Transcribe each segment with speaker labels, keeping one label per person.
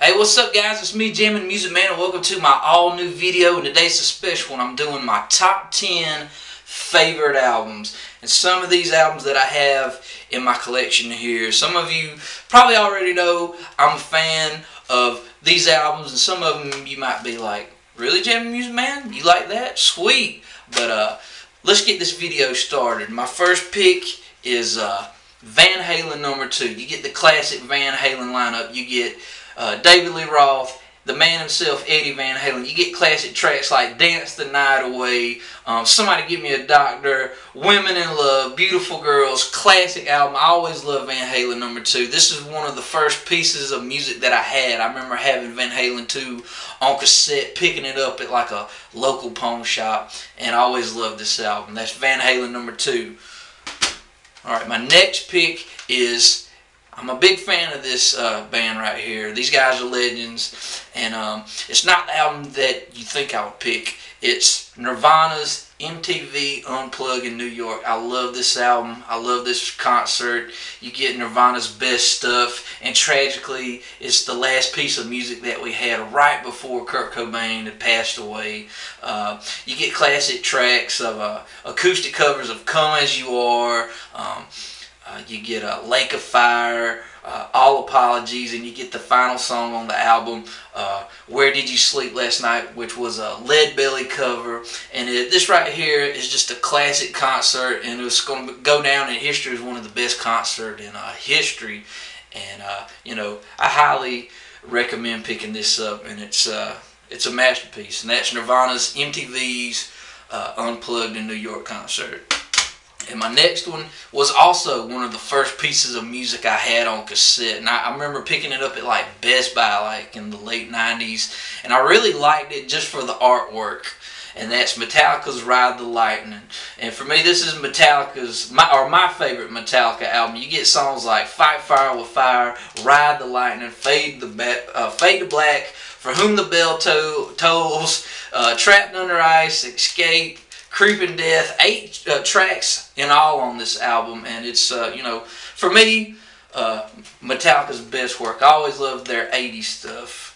Speaker 1: Hey, what's up guys? It's me, Jammin' Music Man, and welcome to my all new video. And today's a special one. I'm doing my top 10 favorite albums. And some of these albums that I have in my collection here, some of you probably already know I'm a fan of these albums, and some of them you might be like, really, Jammin' Music Man? You like that? Sweet. But let's get this video started. My first pick is Van Halen number 2. You get the classic Van Halen lineup. You get David Lee Roth, the man himself, Eddie Van Halen. You get classic tracks like Dance the Night Away, Somebody Give Me a Doctor, Women in Love, Beautiful Girls, classic album. I always loved Van Halen number 2. This is one of the first pieces of music that I had. I remember having Van Halen 2 on cassette, picking it up at like a local pawn shop, and I always loved this album. That's Van Halen number 2. Alright, my next pick is, I'm a big fan of this band right here. These guys are legends, and it's not the album that you think I would pick. It's Nirvana's MTV Unplugged in New York. I love this album. I love this concert. You get Nirvana's best stuff, and tragically, it's the last piece of music that we had right before Kurt Cobain had passed away. You get classic tracks of acoustic covers of Come As You Are. You get a Lake of Fire, All Apologies, and you get the final song on the album, Where Did You Sleep Last Night, which was a Lead Belly cover. And this right here is just a classic concert, and it's going to go down in history as one of the best concerts in history. And you know, I highly recommend picking this up, and it's a masterpiece. And that's Nirvana's MTV's Unplugged in New York concert. And my next one was also one of the first pieces of music I had on cassette. And I remember picking it up at like Best Buy like in the late 90s. And I really liked it just for the artwork. And that's Metallica's Ride the Lightning. And for me, this is Metallica's, my favorite Metallica album. You get songs like Fight Fire with Fire, Ride the Lightning, Fade to Black, For Whom the Bell Tolls, Trapped Under Ice, Escape, Creeping Death. 8 tracks in all on this album, and it's you know, for me, Metallica's best work. I always loved their 80s stuff.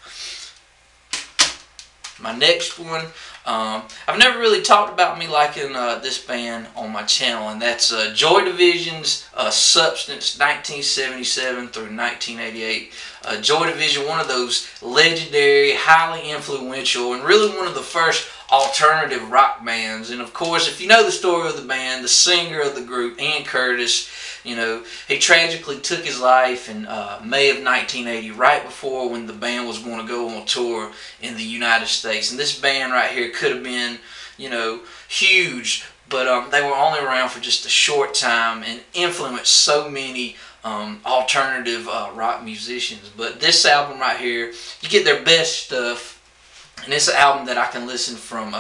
Speaker 1: My next one, I've never really talked about me liking this band on my channel, and that's Joy Division's Substance 1977 through 1988. Joy Division, one of those legendary, highly influential, and really one of the first alternative rock bands. And of course, if you know the story of the band, the singer of the group, Ian Curtis, you know, he tragically took his life in May of 1980, right before when the band was going to go on tour in the United States. And this band right here could have been, you know, huge, but they were only around for just a short time and influenced so many alternative rock musicians. But this album right here, you get their best stuff. And it's an album that I can listen from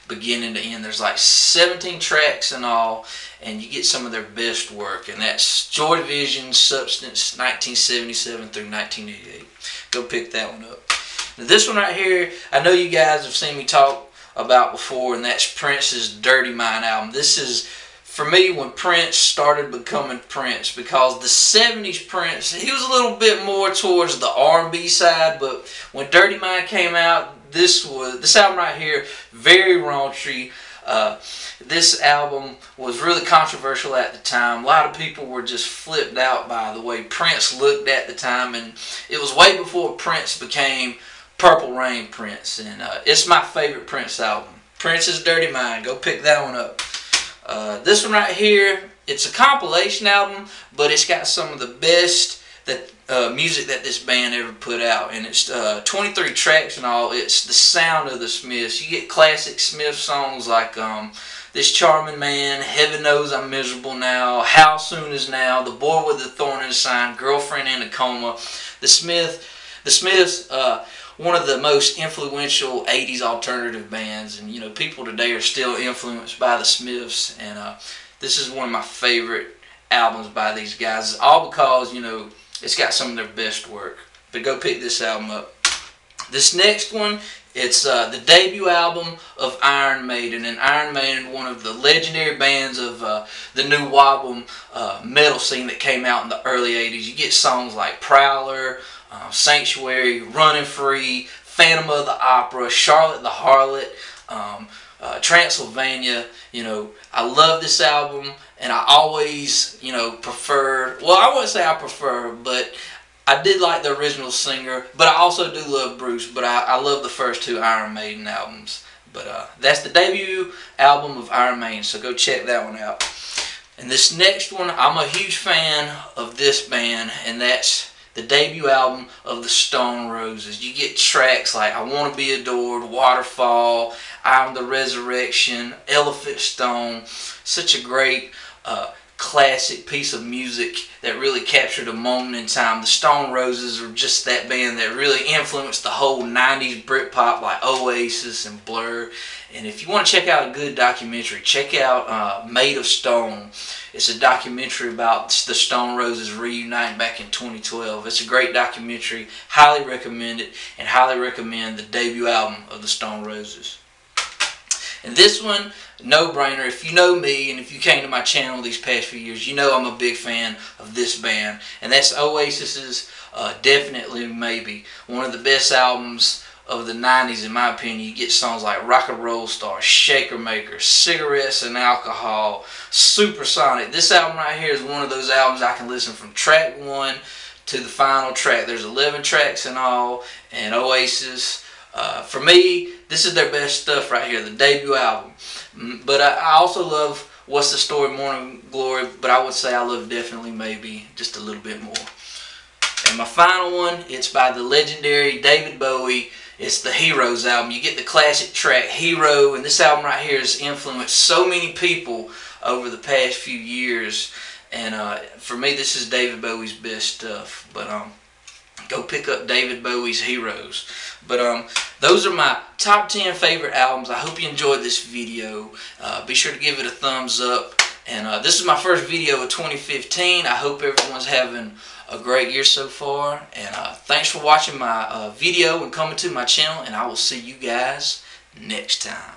Speaker 1: beginning to end. There's like 17 tracks in all, and you get some of their best work. And that's Joy Division, Substance, 1977 through 1988. Go pick that one up. Now this one right here, I know you guys have seen me talk about before, and that's Prince's Dirty Mind album. This is, for me, when Prince started becoming Prince, because the 70s Prince, he was a little bit more towards the R&B side, but when Dirty Mind came out, this album right here, very raunchy. This album was really controversial at the time. A lot of people were just flipped out by the way Prince looked at the time, and it was way before Prince became Purple Rain Prince. And it's my favorite Prince album, Prince's Dirty Mind. Go pick that one up. This one right here, it's a compilation album, but it's got some of the best music that this band ever put out, and it's 23 tracks and all. It's the sound of the Smiths. You get classic Smith songs like This Charming Man, Heaven Knows I'm Miserable Now, How Soon Is Now, The Boy with the Thorn in His Side, Girlfriend in a Coma. The Smiths, one of the most influential 80s alternative bands, and you know, people today are still influenced by the Smiths, and this is one of my favorite albums by these guys, all because, you know, it's got some of their best work. But go pick this album up. This next one, it's the debut album of Iron Maiden. And Iron Maiden, one of the legendary bands of the new wobble metal scene that came out in the early 80s. You get songs like Prowler, Sanctuary, Running Free, Phantom of the Opera, Charlotte the Harlot, Transylvania. You know, I love this album, and I always, you know, preferred, well, I wouldn't say I prefer, but I did like the original singer, but I also do love Bruce, but I love the first two Iron Maiden albums. But that's the debut album of Iron Maiden, so go check that one out. And this next one, I'm a huge fan of this band, and that's the debut album of the Stone Roses. You get tracks like I Want to Be Adored, Waterfall, I'm the Resurrection, Elephant Stone. Such a great classic piece of music that really captured a moment in time. The Stone Roses are just that band that really influenced the whole 90s Britpop, like Oasis and Blur. And if you want to check out a good documentary, check out Made of Stone. It's a documentary about the Stone Roses reuniting back in 2012. It's a great documentary. Highly recommend it, and highly recommend the debut album of the Stone Roses. And this one, no-brainer. If you know me and if you came to my channel these past few years, you know I'm a big fan of this band. And that's Oasis's Definitely Maybe. One of the best albums of the 90s in my opinion. You get songs like Rock and Roll Star, Shaker Maker, Cigarettes and Alcohol, Supersonic. This album right here is one of those albums I can listen from track 1 to the final track. There's 11 tracks in all, and Oasis, for me, this is their best stuff right here, the debut album. But I also love What's the Story, Morning Glory, but I would say I love Definitely Maybe just a little bit more. And my final one, it's by the legendary David Bowie. It's the Heroes album. You get the classic track Hero, and this album right here has influenced so many people over the past few years. And for me, this is David Bowie's best stuff. But go pick up David Bowie's Heroes. But those are my top 10 favorite albums. I hope you enjoyed this video. Be sure to give it a thumbs up. And this is my first video of 2015. I hope everyone's having a great year so far. And thanks for watching my video and coming to my channel. And I will see you guys next time.